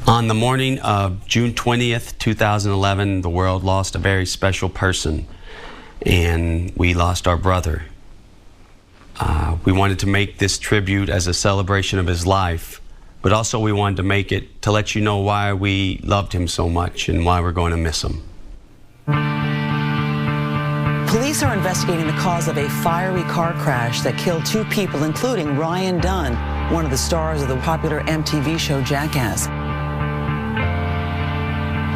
On the morning of June 20th, 2011, the world lost a very special person, and we lost our brother. We wanted to make this tribute as a celebration of his life, but also we wanted to make it to let you know why we loved him so much and why we're going to miss him. Police are investigating the cause of a fiery car crash that killed 2 people, including Ryan Dunn, one of the stars of the popular MTV show Jackass.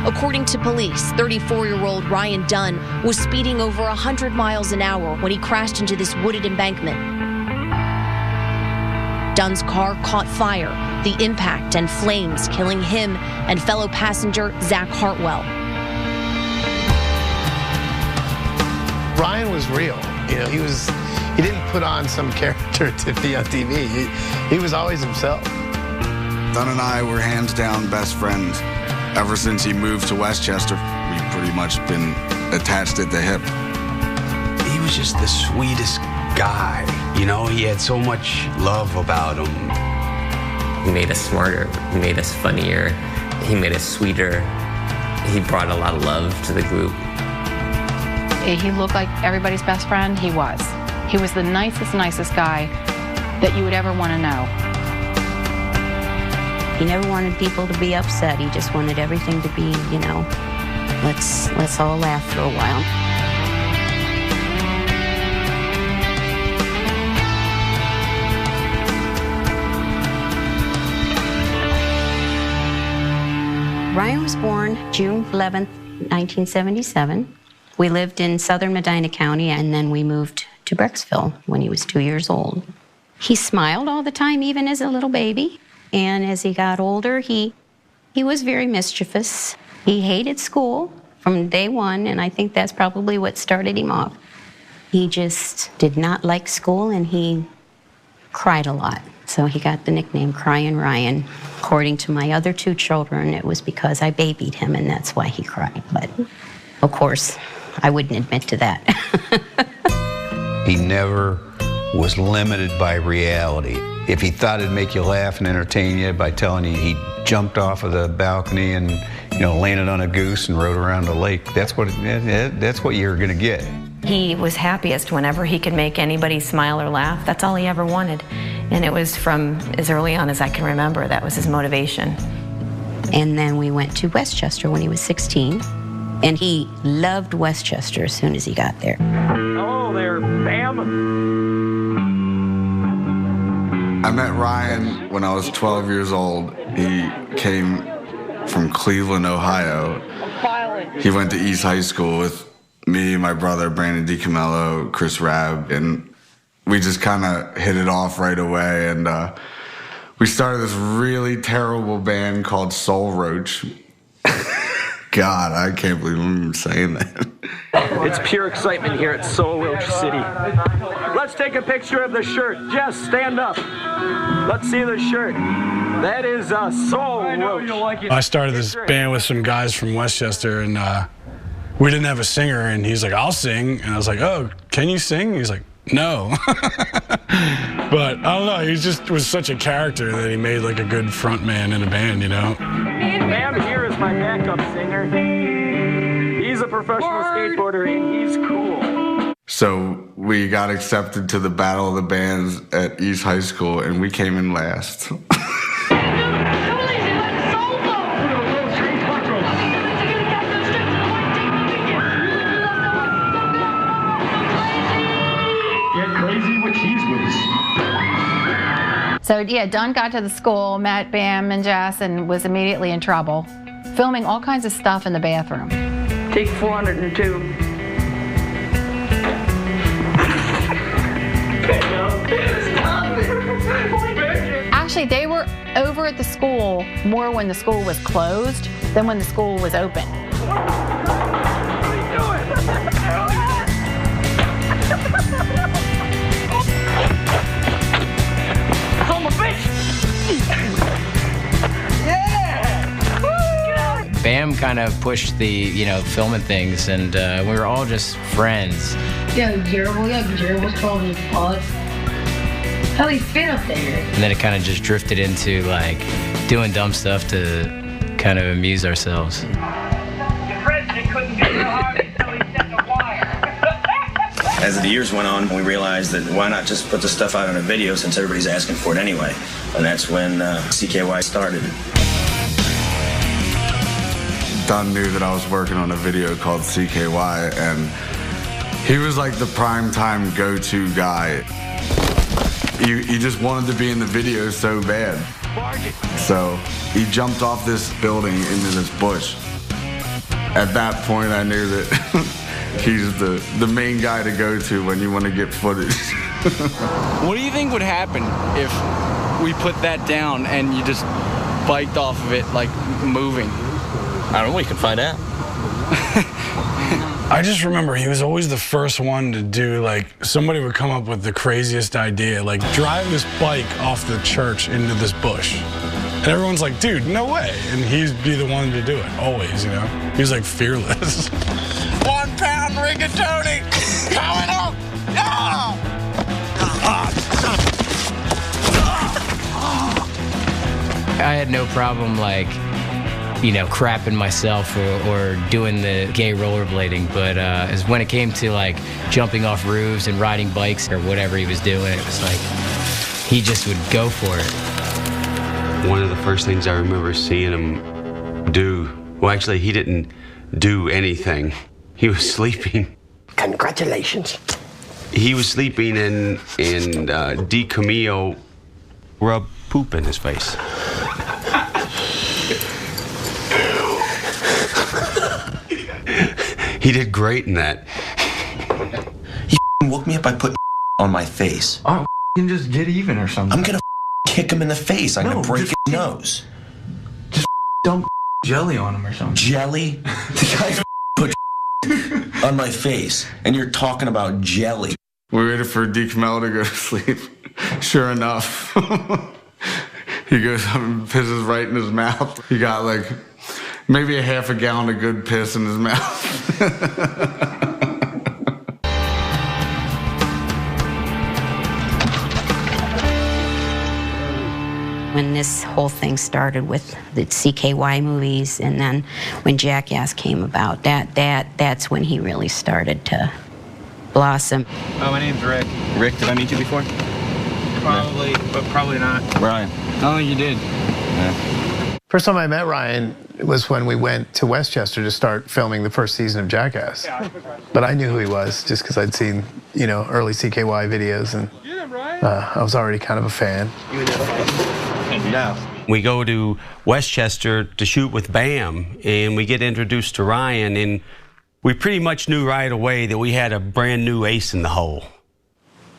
According to police, 34-year-old Ryan Dunn was speeding over 100 miles an hour when he crashed into this wooded embankment. Dunn's car caught fire, the impact and flames killing him and fellow passenger Zach Hartwell. Ryan was real. You know, he didn't put on some character to be on TV. He was always himself. Dunn and I were hands down best friends. Ever since he moved to Westchester, we've pretty much been attached at the hip. He was just the sweetest guy. You know, he had so much love about him. He made us smarter. He made us funnier. He made us sweeter. He brought a lot of love to the group. He looked like everybody's best friend. He was. He was the nicest guy that you would ever want to know. He never wanted people to be upset. He just wanted everything to be, you know, let's all laugh for a while. Ryan was born June 11th, 1977. We lived in southern Medina County, and then we moved to Brecksville when he was 2 years old. He smiled all the time, even as a little baby. And as he got older, he was very mischievous. He hated school from day one, and I think that's probably what started him off. He just did not like school, and he cried a lot. So he got the nickname Crying Ryan. According to my other 2 children, it was because I babied him, and that's why he cried. But, of course, I wouldn't admit to that. He never was limited by reality. If he thought it'd make you laugh and entertain you by telling you he jumped off of the balcony and, you know, landed on a goose and rode around the lake, that's what you're gonna get. He was happiest whenever he could make anybody smile or laugh. That's all he ever wanted. And it was from as early on as I can remember. That was his motivation. And then we went to Westchester when he was 16. And he loved Westchester as soon as he got there. Hello there, Bam. I met Ryan when I was 12 years old. He came from Cleveland, Ohio. He went to East High School with me, my brother, Brandon DiCamello, Chris Rabb, and we just kind of hit it off right away. And we started this really terrible band called Soul Roach. God, I can't believe I'm even saying that. It's pure excitement here at Soul Roach City. Let's take a picture of the shirt. Jess, stand up. Let's see the shirt. That is Soul Roach. I started this band with some guys from Westchester, and we didn't have a singer, and he's like, I'll sing. And I was like, oh, can you sing? He's like, no. But I don't know, he just was such a character that he made like a good front man in a band, you know? Bam here is my backup singer. He's a professional skateboarder and he's cool. So we got accepted to the Battle of the Bands at East High School, and we came in last. So yeah, Dunn got to the school, met Bam and Jess, and was immediately in trouble, filming all kinds of stuff in the bathroom. Take 402. Actually, they were over at the school more when the school was closed than when the school was open. What are you doing? Son of a bitch! Yeah! Bam kind of pushed the, filming things, and we were all just friends. Margera was probably pod. How do you fit up there? And then it kind of just drifted into like doing dumb stuff to kind of amuse ourselves. As the years went on, we realized that why not just put the stuff out on a video since everybody's asking for it anyway. And that's when CKY started. Dunn knew that I was working on a video called CKY, and he was like the primetime go-to guy. He just wanted to be in the video so bad. So he jumped off this building into this bush. At that point, I knew that he's the main guy to go to when you want to get footage. What do you think would happen if we put that down and you just biked off of it, like moving? I don't know, we can find out. I just remember he was always the first one to do, like, somebody would come up with the craziest idea, like drive this bike off the church into this bush. And everyone's like, dude, no way. And he'd be the one to do it, always, you know? He was like fearless. 1 pound rigatoni coming up! Yeah! I had no problem, like, you know, crapping myself or doing the gay rollerblading, but as when it came to like jumping off roofs and riding bikes or whatever he was doing, it was like he just would go for it. One of the first things I remember seeing him do, well, actually, he didn't do anything. He was sleeping. Congratulations. He was sleeping and Di Camillo rubbed poop in his face. He did great in that. He woke me up by putting on my face. Oh, you can just get even or something. I'm gonna kick him in the face. I'm gonna break his nose. Just dump jelly on him or something. Jelly? The guy put on my face, and you're talking about jelly. We waited for Di Camillo to go to sleep. Sure enough, he goes up and pisses right in his mouth. He got like maybe a half a gallon of good piss in his mouth. When this whole thing started with the CKY movies, and then when Jackass came about, that's when he really started to blossom. My name's Rick. Rick, did I meet you before? Probably, but probably not. Ryan. I don't think you did. Yeah. First time I met Ryan was when we went to Westchester to start filming the first season of Jackass. But I knew who he was just because I'd seen, you know, early CKY videos, and I was already kind of a fan. We go to Westchester to shoot with Bam, and we get introduced to Ryan, and we pretty much knew right away that we had a brand new ace in the hole.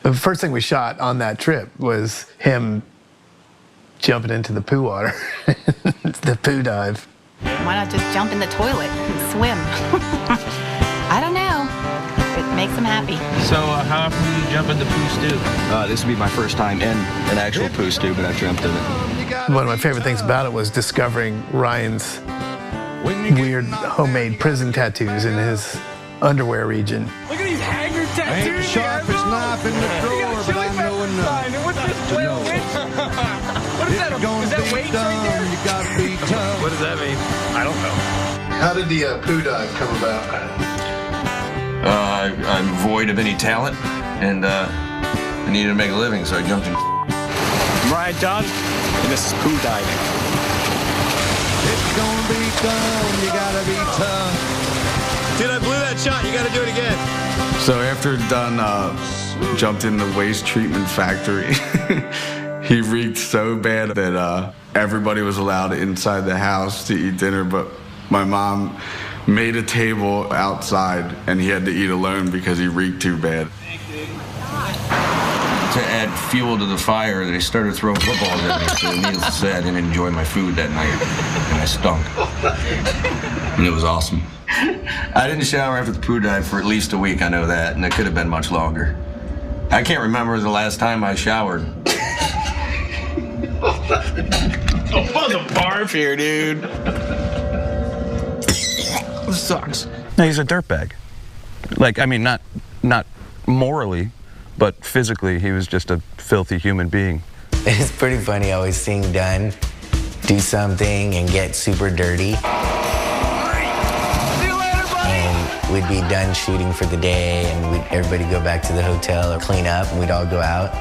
The first thing we shot on that trip was him jumping into the poo water, the poo dive. Why not just jump in the toilet and swim? I don't know. It makes him happy. So how often do you jump in the poo stew? This would be my first time in an actual poo stew, but I've jumped in it. One of my favorite things about it was discovering Ryan's weird homemade prison tattoos in his underwear region. Look at these hanger tattoos. I ain't the sharpest knife in the drawer, but I know enough to know. What is that? Is that weights right there? You gotta be tough. What does that mean? I don't know. How did the poo dive come about? I'm void of any talent, and I needed to make a living, so I jumped in. I'm Ryan Dunn, and this is poo diving. It's gonna be done. You gotta be tough. Dude, I blew that shot. You gotta do it again. So after Dunn jumped in the waste treatment factory, he reeked so bad that everybody was allowed inside the house to eat dinner, but my mom made a table outside, and he had to eat alone because he reeked too bad. To add fuel to the fire, they started throwing footballs at me, so needless to say, I didn't enjoy my food that night, and I stunk. And it was awesome. I didn't shower after the poo dive for at least a week, I know that, and it could have been much longer. I can't remember the last time I showered. Oh, the barf here, dude. This sucks. No, he's a dirtbag. Like, I mean, not morally, but physically, he was just a filthy human being. It's pretty funny always seeing Dunn do something and get super dirty. And we'd be done shooting for the day, and everybody go back to the hotel or clean up, and we'd all go out.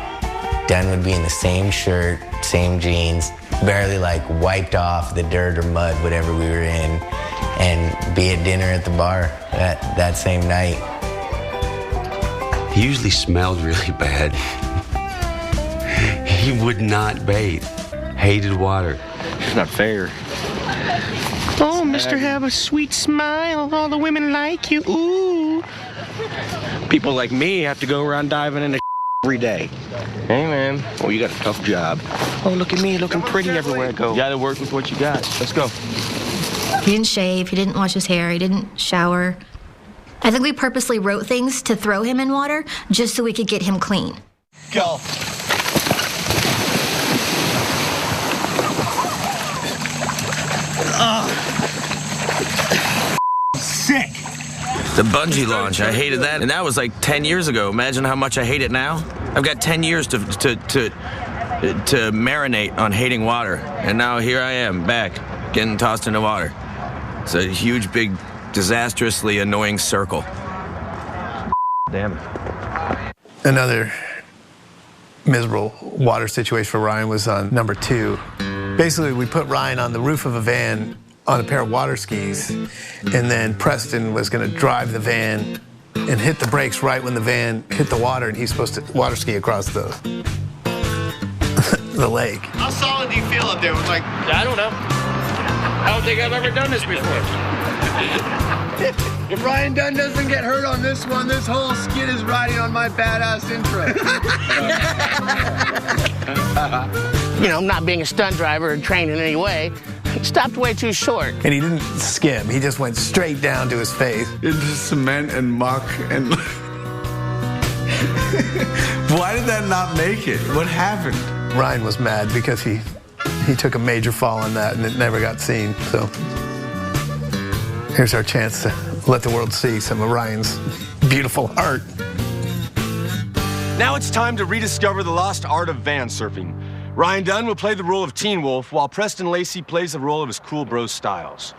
Dunn would be in the same shirt, same jeans, barely like wiped off the dirt or mud, whatever we were in, and be at dinner at the bar that same night. He usually smelled really bad. He would not bathe. Hated water. It's not fair. Oh, Mr. Have a sweet smile. All the women like you. Ooh. People like me have to go around diving in the every day. Hey, man. Oh, you got a tough job. Oh, look at me looking pretty everywhere I go. You gotta work with what you got. Let's go. He didn't shave. He didn't wash his hair. He didn't shower. I think we purposely wrote things to throw him in water just so we could get him clean. Go. Sick. The bungee launch, I hated that, and that was like 10 years ago. Imagine how much I hate it now. I've got 10 years to marinate on hating water, and now here I am, back, getting tossed into water. It's a huge, big, disastrously annoying circle. Damn it. Another miserable water situation for Ryan was on number 2. Basically, we put Ryan on the roof of a van on a pair of water skis, and then Preston was going to drive the van and hit the brakes right when the van hit the water, and he's supposed to water ski across the lake. How solid do you feel up there? With like, I don't know. I don't think I've ever done this before. if Ryan Dunn doesn't get hurt on this one, this whole skid is riding on my badass intro. You know, not being a stunt driver or trained in any way, he stopped way too short. And he didn't skim, he just went straight down to his face. Into cement and muck and... Why did that not make it? What happened? Ryan was mad because he took a major fall on that and it never got seen, so here's our chance to let the world see some of Ryan's beautiful art. Now it's time to rediscover the lost art of van surfing. Ryan Dunn will play the role of Teen Wolf, while Preston Lacey plays the role of his cool bro Styles.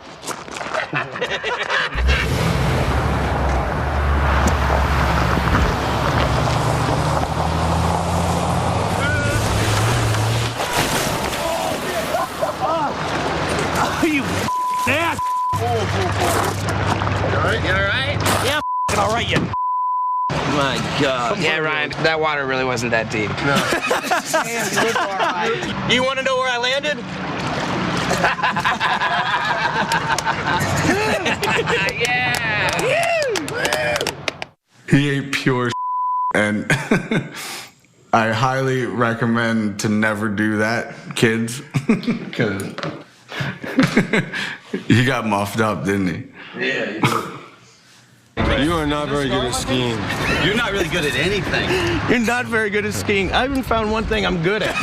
Oh, you ass! You all right? Yeah, all right, you. My God. Yeah, Ryan, that water really wasn't that deep. No. Damn, you look all right. You want to know where I landed? Yeah! He ate pure and I highly recommend to never do that, kids, because he got muffed up, didn't he? Yeah, he did. You are not very good at skiing. You're not really good at anything. You're not very good at skiing. I haven't found one thing I'm good at.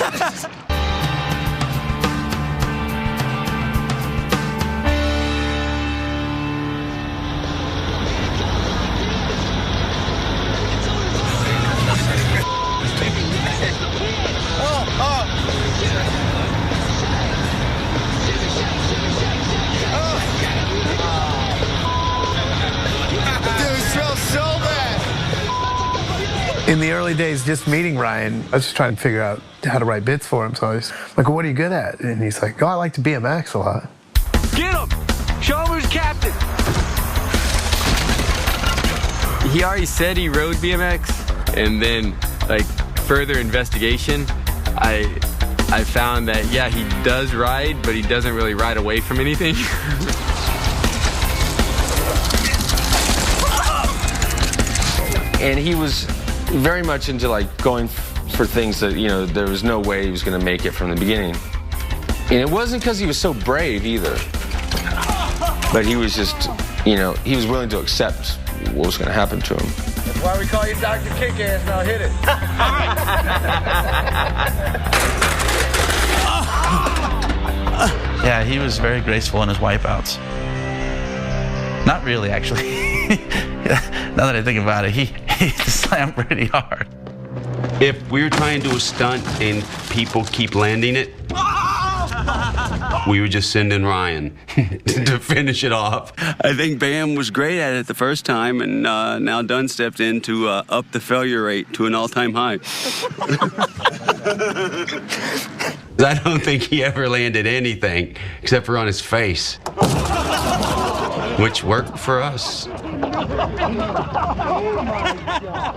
In the early days, just meeting Ryan, I was just trying to figure out how to write bits for him. So I was like, well, what are you good at? And he's like, oh, I like to BMX a lot. Get him! Show him who's captain! He already said he rode BMX, and then, like, further investigation, I found that, yeah, he does ride, but he doesn't really ride away from anything. And he was very much into like going for things that, you know, there was no way he was going to make it from the beginning. And it wasn't because he was so brave either, but he was just, you know, he was willing to accept what was going to happen to him. That's why we call you Dr. Kick-Ass. Now hit it. All right. Yeah, he was very graceful in his wipeouts. Not really, actually. Now that I think about it, he slammed pretty hard. If we're trying to do a stunt and people keep landing it, we would just send in Ryan to finish it off. I think Bam was great at it the first time, and now Dunn stepped in to up the failure rate to an all-time high. I don't think he ever landed anything except for on his face, which worked for us.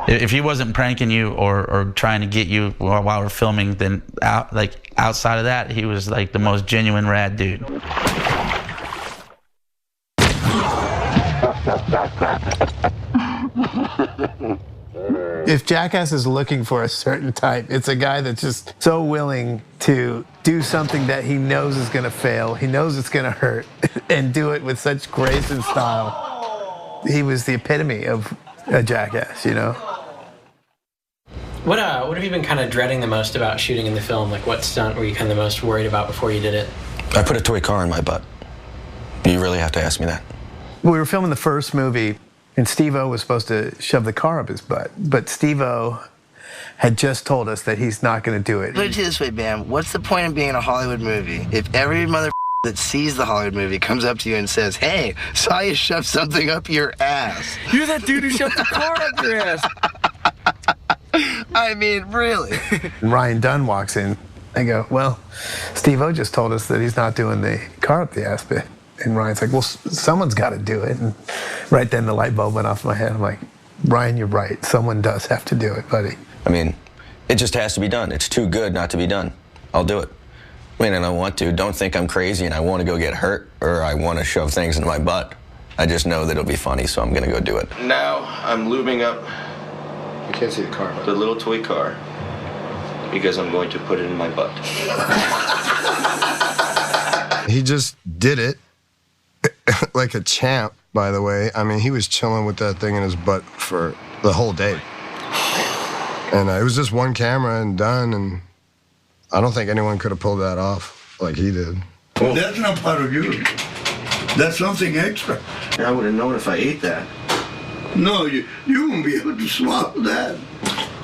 If he wasn't pranking you or trying to get you while we're filming, then outside of that, he was like the most genuine rad dude. If Jackass is looking for a certain type, it's a guy that's just so willing to do something that he knows is going to fail, he knows it's going to hurt, and do it with such grace and style. He was the epitome of a jackass, you know? What have you been kind of dreading the most about shooting in the film? Like, what stunt were you kind of the most worried about before you did it? I put a toy car in my butt. You really have to ask me that. We were filming the first movie, and Steve-O was supposed to shove the car up his butt, but Steve-O had just told us that he's not going to do it. Put it this way, Bam. What's the point of being in a Hollywood movie if every mother that sees the Hollywood movie comes up to you and says, "Hey, saw you shove something up your ass"? You're that dude who shoved the car up your ass. I mean, really. Ryan Dunn walks in. I go, "Well, Steve-O just told us that he's not doing the car up the ass bit." And Ryan's like, "Well, someone's got to do it." And right then the light bulb went off in my head. I'm like, "Ryan, you're right. Someone does have to do it, buddy." I mean, it just has to be done. It's too good not to be done. I'll do it. I mean, and I want to. Don't think I'm crazy and I want to go get hurt or I want to shove things in my butt. I just know that it'll be funny, so I'm going to go do it. Now I'm lubing up. You can't see the car. The little toy car, because I'm going to put it in my butt. He just did it like a champ, by the way. I mean, he was chilling with that thing in his butt for the whole day. And it was just one camera and done, and I don't think anyone could have pulled that off like he did. Well, that's not part of you. That's something extra. I would have known if I ate that. No, you won't be able to swallow that.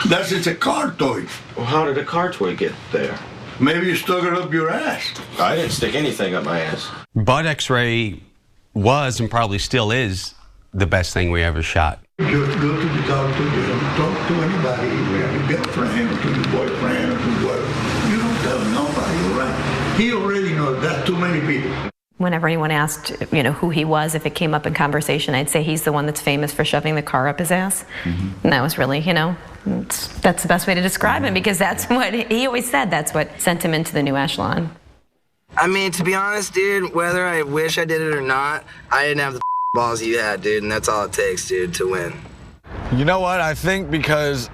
It's a car toy. Well, how did a car toy get there? Maybe you stuck it up your ass. I didn't stick anything up my ass. Butt X-ray was and probably still is the best thing we ever shot. Just go to the doctor, you don't talk to anybody, your girlfriend, or to your boyfriend, or to whatever. You don't tell nobody, all right? He already knows that too many people. Whenever anyone asked, who he was, if it came up in conversation, I'd say he's the one that's famous for shoving the car up his ass. Mm-hmm. And that was really, that's the best way to describe him, because that's what he always said. That's what sent him into the new echelon. I mean, to be honest, dude, whether I wish I did it or not, I didn't have the balls you had, dude, and that's all it takes, dude, to win. You know what? I think because,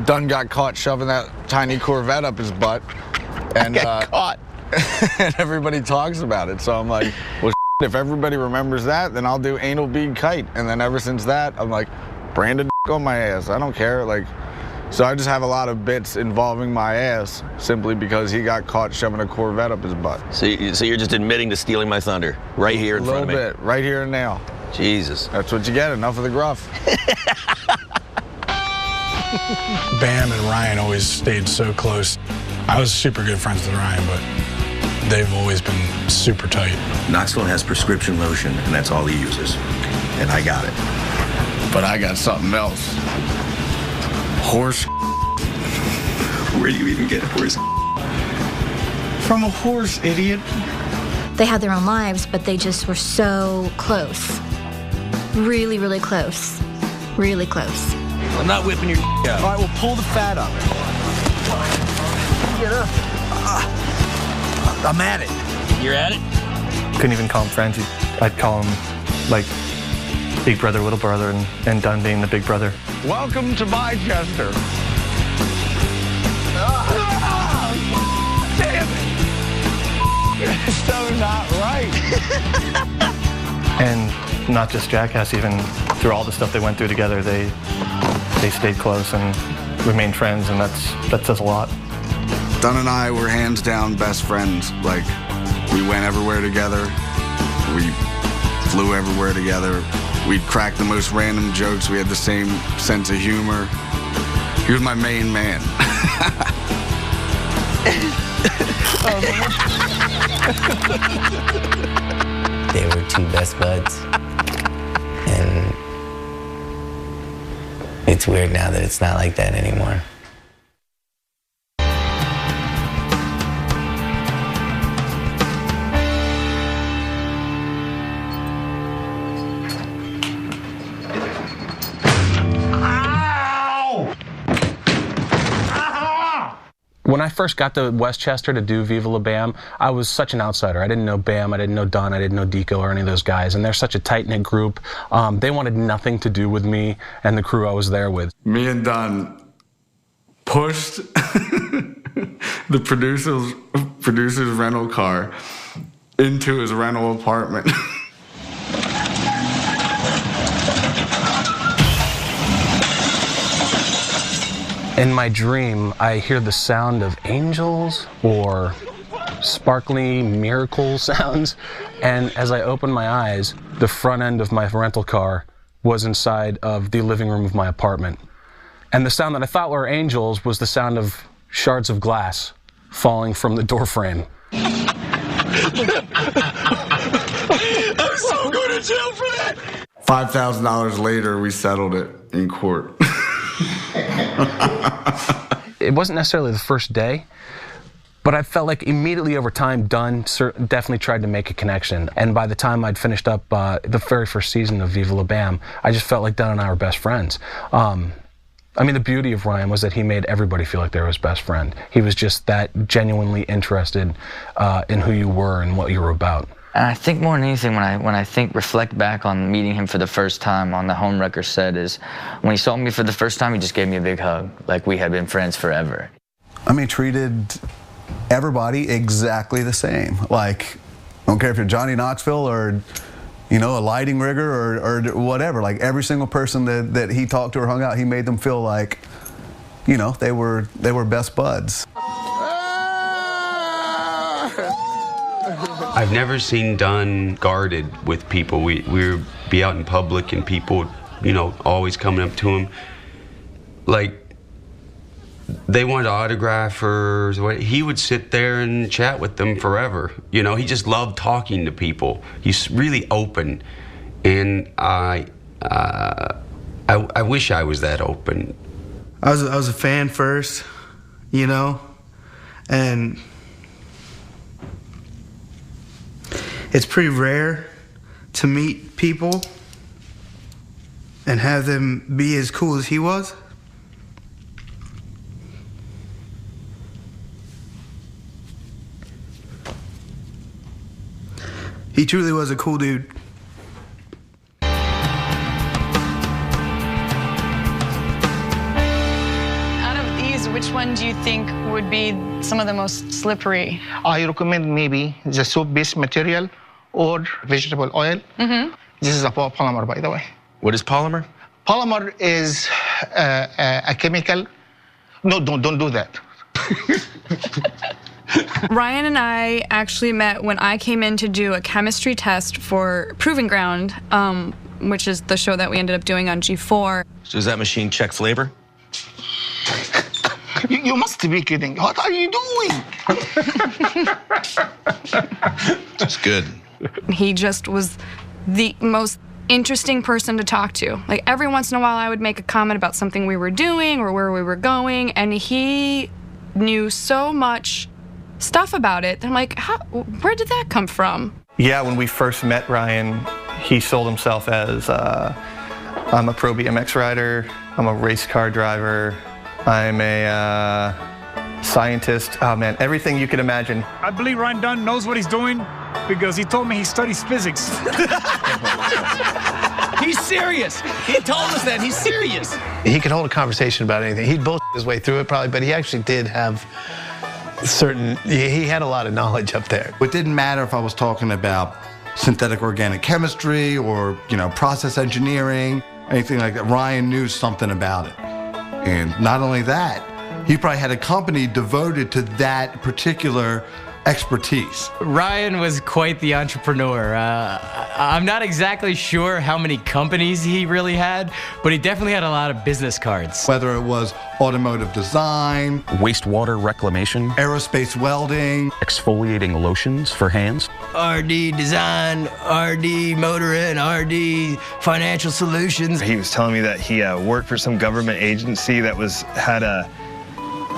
Dunn got caught shoving that tiny Corvette up his butt. And caught. And everybody talks about it. So I'm like, well, if everybody remembers that, then I'll do anal bead kite. And then ever since that, I'm like, branded on my ass. I don't care. So I just have a lot of bits involving my ass simply because he got caught shoving a Corvette up his butt. So you're just admitting to stealing my thunder right here in front of me? A little bit, right here and now. Jesus. That's what you get, enough of the gruff. Bam and Ryan always stayed so close. I was super good friends with Ryan, but they've always been super tight. Knoxville has prescription lotion, and that's all he uses. And I got it. But I got something else. Horse. Where do you even get horse? From a horse, idiot. They had their own lives, but they just were so close. Really, really close. Really close. I'm not whipping your out. All right, well, pull the fat up. Get up. I'm at it. You're at it? Couldn't even call them friends. I'd call them like big brother, little brother, and Dunn being the big brother. Welcome to Bychester. Damn it. It's so not right. And not just Jackass, even through all the stuff they went through together, they stayed close and remained friends, and that says a lot. Dunn and I were hands down best friends. We went everywhere together. We flew everywhere together. We'd crack the most random jokes. We had the same sense of humor. He was my main man. They were two best buds. And it's weird now that it's not like that anymore. When I first got to Westchester to do Viva La Bam, I was such an outsider. I didn't know Bam, I didn't know Dunn, I didn't know Deco or any of those guys, and they're such a tight-knit group. They wanted nothing to do with me and the crew I was there with. Me and Dunn pushed the producer's rental car into his rental apartment. In my dream, I hear the sound of angels or sparkly miracle sounds, and as I open my eyes, the front end of my rental car was inside of the living room of my apartment. And the sound that I thought were angels was the sound of shards of glass falling from the door frame. I'm so going to jail for that! $5,000 later, we settled it in court. It wasn't necessarily the first day, but I felt like immediately over time, Dunn definitely tried to make a connection. And by the time I'd finished up the very first season of Viva La Bam, I just felt like Dunn and I were best friends. I mean, the beauty of Ryan was that he made everybody feel like they were his best friend. He was just that genuinely interested in who you were and what you were about. And I think more than anything, when I reflect back on meeting him for the first time on the Homewrecker set, is when he saw me for the first time, he just gave me a big hug, like we had been friends forever. I mean, treated everybody exactly the same. Like, I don't care if you're Johnny Knoxville or, you know, a lighting rigger or whatever. Like, every single person that he talked to or hung out, he made them feel like, you know, they were best buds. I've never seen Dunn guarded with people. We would be out in public and people, you know, always coming up to him. Like, they wanted autographs, he would sit there and chat with them forever. You know, he just loved talking to people. He's really open. And I wish I was that open. I was a fan first, you know, and it's pretty rare to meet people and have them be as cool as he was. He truly was a cool dude. Out of these, which one do you think would be some of the most slippery? I recommend maybe the soap-based material or vegetable oil. This is a polymer, by the way. What is polymer? Polymer is a chemical. No, don't do that. Ryan and I actually met when I came in to do a chemistry test for Proving Ground, which is the show that we ended up doing on G4. So does that machine check flavor? You must be kidding. What are you doing? It's good. He just was the most interesting person to talk to. Like, every once in a while I would make a comment about something we were doing or where we were going, and he knew so much stuff about it. I'm like, where did that come from? Yeah, when we first met Ryan, he sold himself as, I'm a pro BMX rider, I'm a race car driver, I'm a scientist. Oh man, everything you could imagine. I believe Ryan Dunn knows what he's doing because he told me he studies physics. He's serious. He told us that. He's serious. He could hold a conversation about anything. He'd bullshit his way through it probably, but he actually did have he had a lot of knowledge up there. It didn't matter if I was talking about synthetic organic chemistry or, you know, process engineering, anything like that. Ryan knew something about it. And not only that, he probably had a company devoted to that particular expertise. Ryan was quite the entrepreneur. I'm not exactly sure how many companies he really had, but he definitely had a lot of business cards. Whether it was automotive design, wastewater reclamation, aerospace welding, exfoliating lotions for hands, RD Design, RD Motoring, RD Financial Solutions. He was telling me that he worked for some government agency that had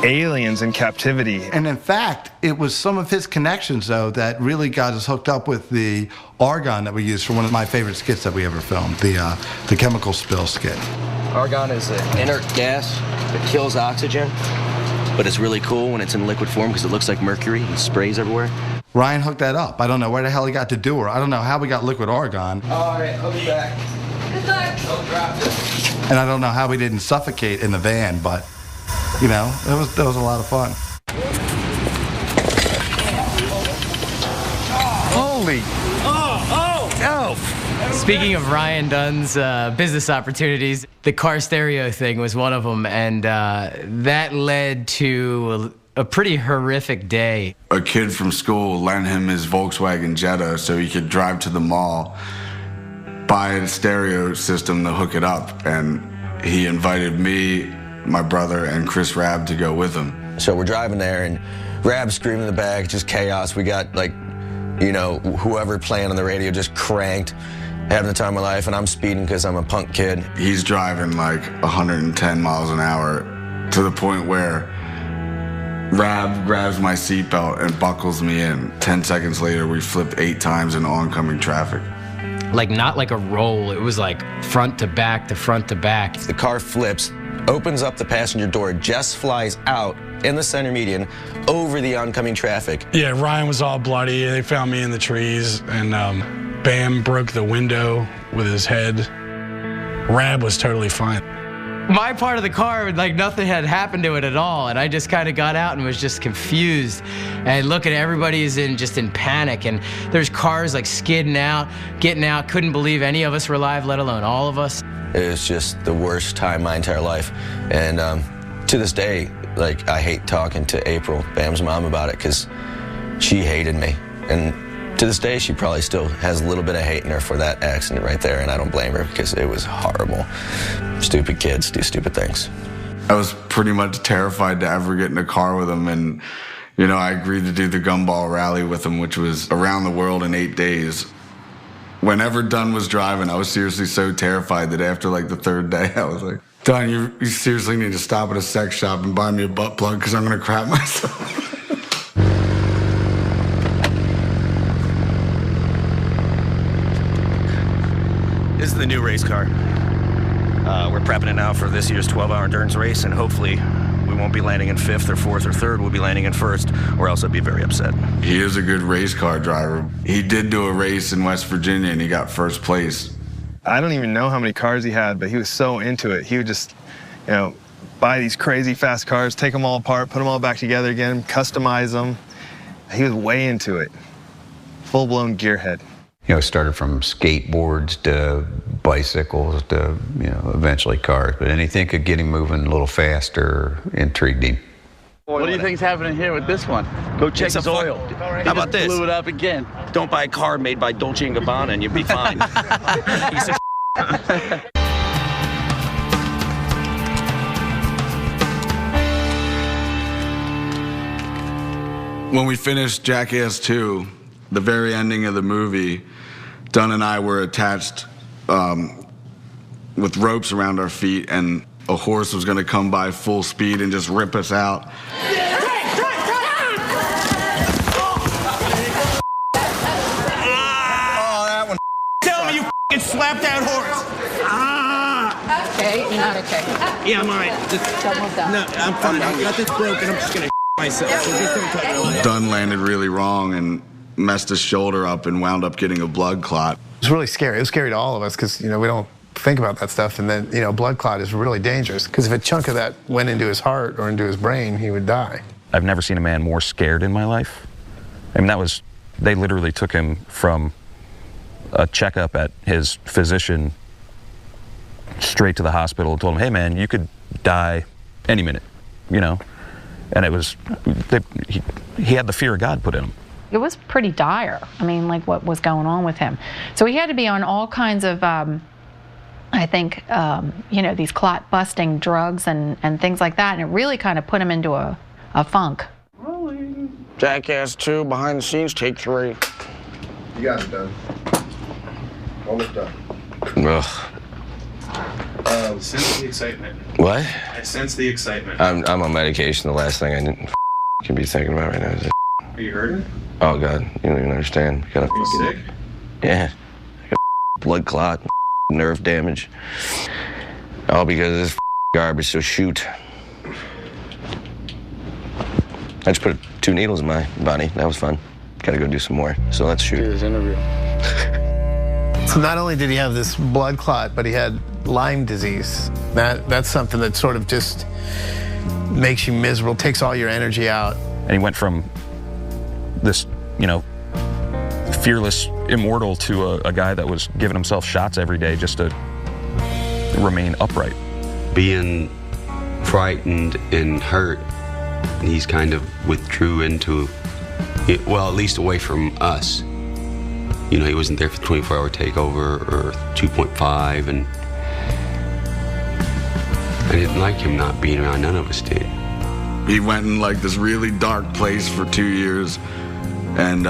aliens in captivity. And in fact, it was some of his connections, though, that really got us hooked up with the argon that we used for one of my favorite skits that we ever filmed, the chemical spill skit. Argon is an inert gas that kills oxygen, but it's really cool when it's in liquid form because it looks like mercury and sprays everywhere. Ryan hooked that up. I don't know where the hell he got the doer. I don't know how we got liquid argon. All right, I'll be back. Good luck. Don't drop this. And I don't know how we didn't suffocate in the van, but you know, that was a lot of fun. Holy! Oh! Speaking of Ryan Dunn's business opportunities, the car stereo thing was one of them, and that led to a pretty horrific day. A kid from school lent him his Volkswagen Jetta so he could drive to the mall, buy a stereo system to hook it up, and he invited me, my brother, and Chris Rabb to go with him. So we're driving there, and Rabb's screaming in the back, just chaos. We got, like, you know, whoever playing on the radio just cranked, having the time of my life, and I'm speeding because I'm a punk kid. He's driving like 110 miles an hour to the point where Rabb grabs my seatbelt and buckles me in. 10 seconds later, we flipped 8 times in oncoming traffic. Like, not like a roll. It was like front to back to front to back. The car flips, opens up the passenger door, just flies out in the center median over the oncoming traffic. Yeah, Ryan was all bloody. They found me in the trees, and Bam broke the window with his head. Rabb was totally fine. My part of the car, like, nothing had happened to it at all, and I just kind of got out and was just confused. And look at everybody is just in panic, and there's cars like skidding out, getting out. Couldn't believe any of us were alive, let alone all of us. It was just the worst time of my entire life, and to this day, like, I hate talking to April, Bam's mom, about it because she hated me, and to this day, she probably still has a little bit of hate in her for that accident right there, and I don't blame her because it was horrible. Stupid kids do stupid things. I was pretty much terrified to ever get in a car with him, and, you know, I agreed to do the Gumball Rally with him, which was around the world in 8 days. Whenever Dunn was driving, I was seriously so terrified that after, like, the 3rd day, I was like, Dunn, you seriously need to stop at a sex shop and buy me a butt plug because I'm going to crap myself. This is the new race car. We're prepping it now for this year's 12-hour endurance race, and hopefully we won't be landing in 5th or 4th or 3rd. We'll be landing in 1st, or else I'd be very upset. He is a good race car driver. He did do a race in West Virginia, and he got 1st place. I don't even know how many cars he had, but he was so into it. He would just, you know, buy these crazy fast cars, take them all apart, put them all back together again, customize them. He was way into it. Full-blown gearhead. You know, started from skateboards to bicycles to, you know, eventually cars. But anything could get him moving a little faster intrigued him. What do you think's happening here with this one? Go check his oil. How about this? Blew it up again. Don't buy a car made by Dolce & Gabbana and you'll be fine. Piece of When we finished Jackass 2, the very ending of the movie, Dunn and I were attached with ropes around our feet, and a horse was going to come by full speed and just rip us out. Tell me you f***ing slapped that horse. Okay, you're not okay. Yeah, I'm all right. Double down. No, I'm fine. I got this broken. I'm just going to myself. So just don't touch me. Dunn landed really wrong and messed his shoulder up and wound up getting a blood clot. It was really scary. It was scary to all of us because, you know, we don't think about that stuff. And then, you know, blood clot is really dangerous because if a chunk of that went into his heart or into his brain, he would die. I've never seen a man more scared in my life. I mean, they literally took him from a checkup at his physician straight to the hospital and told him, hey man, you could die any minute, you know? And it was, he had the fear of God put in him. It was pretty dire. I mean, like what was going on with him. So he had to be on all kinds of, I think, you know, these clot-busting drugs and things like that. And it really kind of put him into a funk. Jackass 2, behind the scenes, take 3. You got it done. Almost done. Ugh. Sense the excitement. What? I sense the excitement. I'm on medication. The last thing I can be thinking about right now is Are you hurting? oh God, you don't even understand. Got a Are you sick? Yeah. I got blood clot, nerve damage. All because of this garbage, so shoot. I just put 2 needles in my body. That was fun. Gotta go do some more. So let's shoot. Do this interview. So not only did he have this blood clot, but he had Lyme disease. That's something that sort of just makes you miserable, takes all your energy out. And he went from this, you know, fearless immortal to a guy that was giving himself shots every day just to remain upright. Being frightened and hurt, he's kind of withdrew into, well, at least away from us. You know, he wasn't there for the 24-hour takeover or 2.5, and I didn't like him not being around. None of us did. He went in like this really dark place for 2 years, and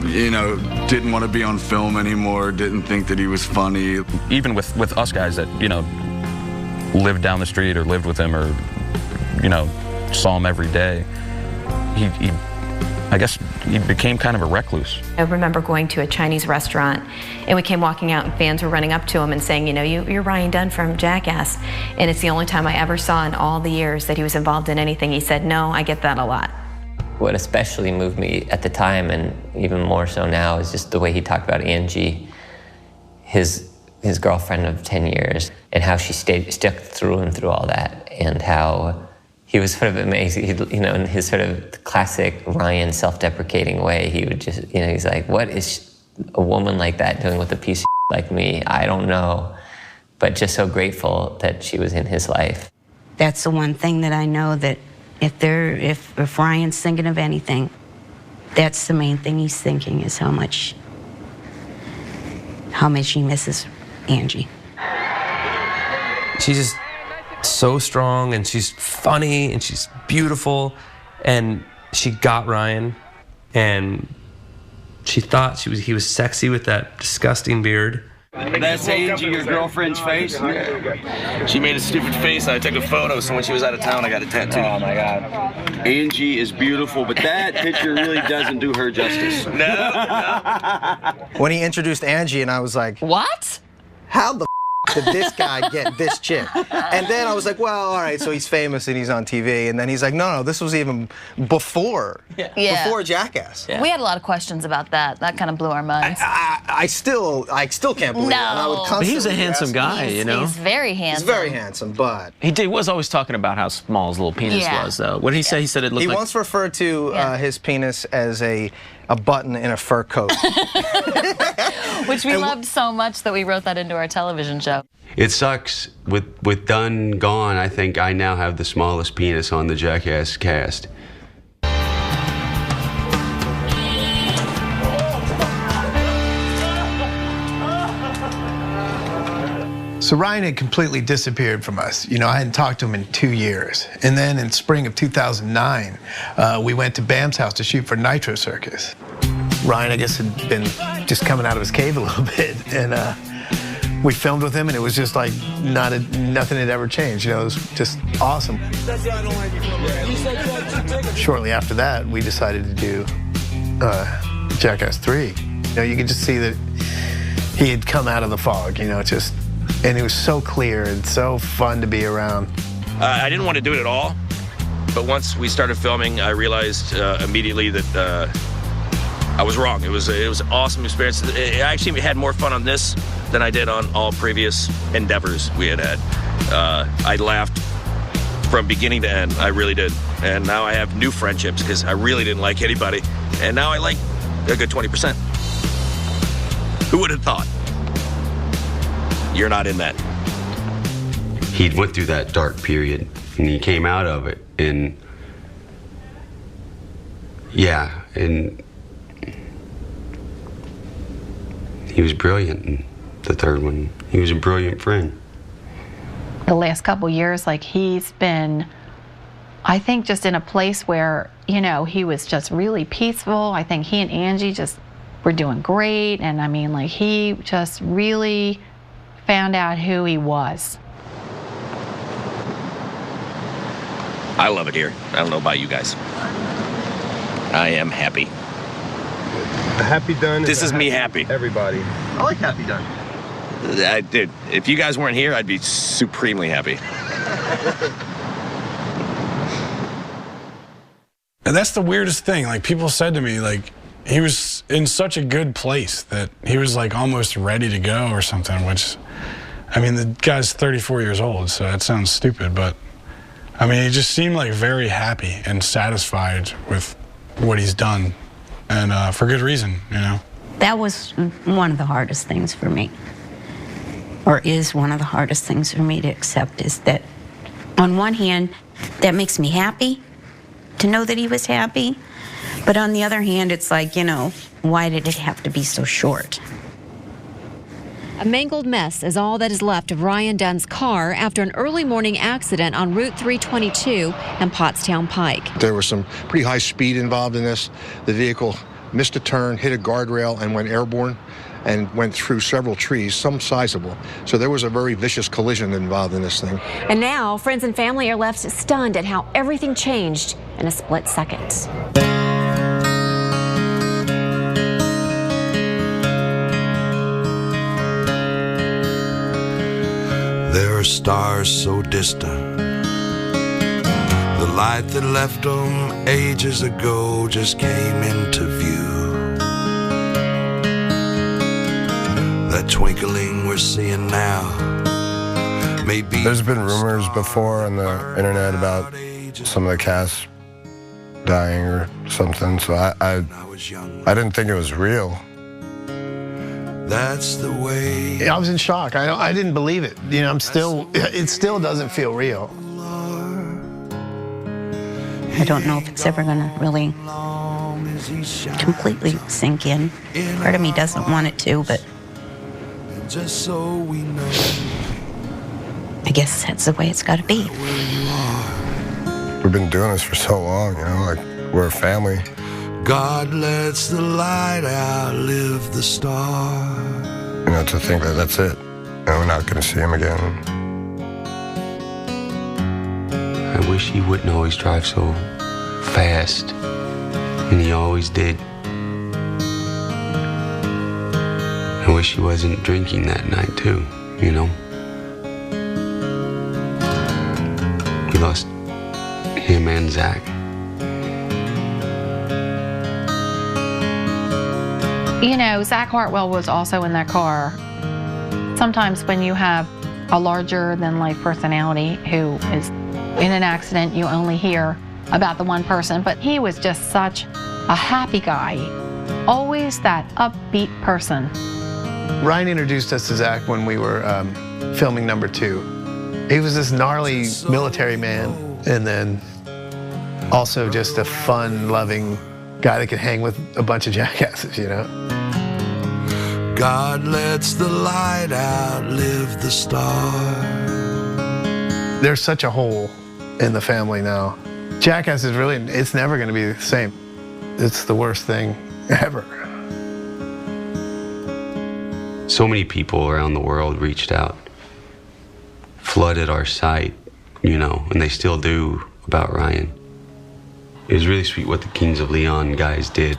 you know, didn't want to be on film anymore, didn't think that he was funny. Even with us guys that, you know, lived down the street or lived with him or, you know, saw him every day, I guess he became kind of a recluse. I remember going to a Chinese restaurant, and we came walking out, and fans were running up to him and saying, you know, you're Ryan Dunn from Jackass. And it's the only time I ever saw in all the years that he was involved in anything. He said, no, I get that a lot. What especially moved me at the time, and even more so now, is just the way he talked about Angie, his girlfriend of 10 years, and how she stuck through him through all that, and how he was sort of amazing. You know, in his sort of classic Ryan self-deprecating way, he would just, you know, he's like, what is a woman like that doing with a piece of like me? I don't know, but just so grateful that she was in his life. That's the one thing that I know, that if Ryan's thinking of anything, that's the main thing he's thinking, is how much he misses Angie. She's just so strong, and she's funny, and she's beautiful, and she got Ryan, and she thought he was sexy with that disgusting beard. That's Angie, your girlfriend's face? She made a stupid face, and I took a photo, so when she was out of town, I got a tattoo. Oh my God. Angie is beautiful, but that picture really doesn't do her justice. No. When he introduced Angie, and I was like, what? How the did this guy get this chick? And then I was like, well, all right, so he's famous and he's on TV. And then he's like, no, this was even before Jackass. We had a lot of questions about that. That kind of blew our minds. I still can't believe it. And I would But he's a constantly handsome ask guy, him. you know? He's very handsome. He's very handsome, but he was always talking about how small his little penis was, though. What did he say? He said it looked he like... once referred to his penis as a button in a fur coat. Which we loved so much that we wrote that into our television show. It sucks. With Dunn gone, I think I now have the smallest penis on the Jackass cast. So Ryan had completely disappeared from us. You know, I hadn't talked to him in 2 years. And then in spring of 2009, we went to Bam's house to shoot for Nitro Circus. Ryan, I guess, had been just coming out of his cave a little bit. And we filmed with him, and it was just like nothing had ever changed. You know, it was just awesome. Shortly after that, we decided to do Jackass 3. You know, you could just see that he had come out of the fog, you know, and it was so clear and so fun to be around. I didn't want to do it at all, but once we started filming, I realized immediately that I was wrong. It was an awesome experience. I actually had more fun on this than I did on all previous endeavors we had. I laughed from beginning to end. I really did. And now I have new friendships because I really didn't like anybody. And now I like a good 20%. Who would have thought? You're not in that. He went through that dark period, and he came out of it, and Yeah, and he was brilliant in the third one. He was a brilliant friend. The last couple years, like, he's been, I think, just in a place where, you know, he was just really peaceful. I think he and Angie just were doing great, and I mean, like, he just really found out who he was. I love it here. I don't know about you guys. I am happy. Happy Dunn. This is me happy. Everybody. I like Happy Dunn. Dude, if you guys weren't here, I'd be supremely happy. And that's the weirdest thing. Like, people said to me, like, he was in such a good place that he was, like, almost ready to go or something, which, I mean, the guy's 34 years old, so that sounds stupid, but, I mean, he just seemed, like, very happy and satisfied with what he's done, and for good reason, you know? That was one of the hardest things for me, or is one of the hardest things for me to accept, is that on one hand, that makes me happy to know that he was happy, but on the other hand, it's like, you know, why did it have to be so short? A mangled mess is all that is left of Ryan Dunn's car after an early morning accident on Route 322 and Pottstown Pike. There was some pretty high speed involved in this. The vehicle missed a turn, hit a guardrail, and went airborne, and went through several trees, some sizable. So there was a very vicious collision involved in this thing. And now, friends and family are left stunned at how everything changed in a split second. There are stars so distant, the light that left them ages ago just came into view. That twinkling we're seeing now may be. There's been rumors before on the internet about some of the cast dying or something, so I didn't think it was real. That's the way. I was in shock. I didn't believe it. You know, it still doesn't feel real. I don't know if it's ever going to really completely sink in. Part of me doesn't want it to, but just so we know, I guess that's the way it's got to be. We've been doing this for so long, you know, like, we're a family. God lets the light outlive the star. You know, to think that that's it, and we're not going to see him again. I wish he wouldn't always drive so fast, and he always did. I wish he wasn't drinking that night too, you know. We lost him and Zach. You know, Zach Hartwell was also in that car. Sometimes when you have a larger-than-life personality who is in an accident, you only hear about the one person, but he was just such a happy guy, always that upbeat person. Ryan introduced us to Zach when we were filming number 2. He was this gnarly military man, and then also just a fun-loving guy that could hang with a bunch of jackasses, you know? God lets the light outlive the star. There's such a hole in the family now. Jackass is really, it's never gonna be the same. It's the worst thing ever. So many people around the world reached out, flooded our site, you know, and they still do, about Ryan. It was really sweet what the Kings of Leon guys did.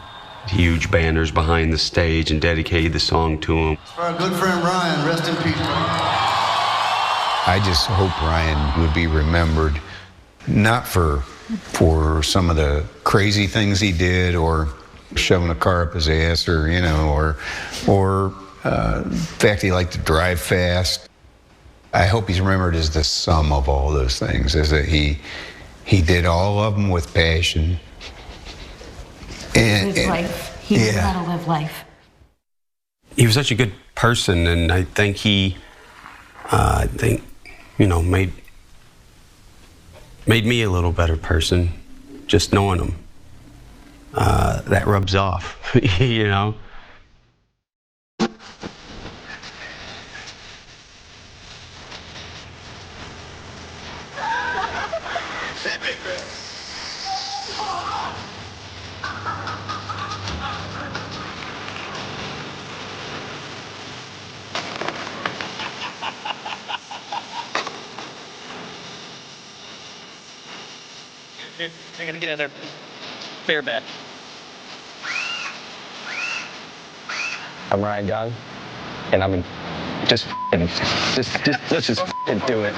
Huge banners behind the stage and dedicated the song to him. For our good friend Ryan, rest in peace. I just hope Ryan would be remembered, not for some of the crazy things he did, or shoving a car up his ass, or, you know, or the fact he liked to drive fast. I hope he's remembered as the sum of all those things, is that he did all of them with passion. He lived life. He knew how to live life. He was such a good person, and I think he, you know, made me a little better person, just knowing him. that rubs off, you know? You're gonna get in there fair bet. I'm Ryan Dunn, and I'm let's just do it.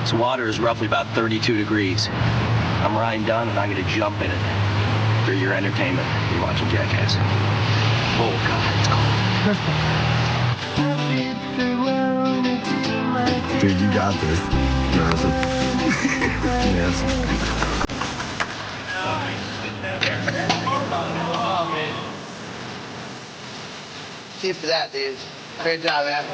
This water is roughly about 32 degrees. I'm Ryan Dunn, and I'm gonna jump in it for your entertainment. You're watching Jackass. Oh God, it's cold. Dude, you got this. Yes. Cheers to that, dude. Great job, man.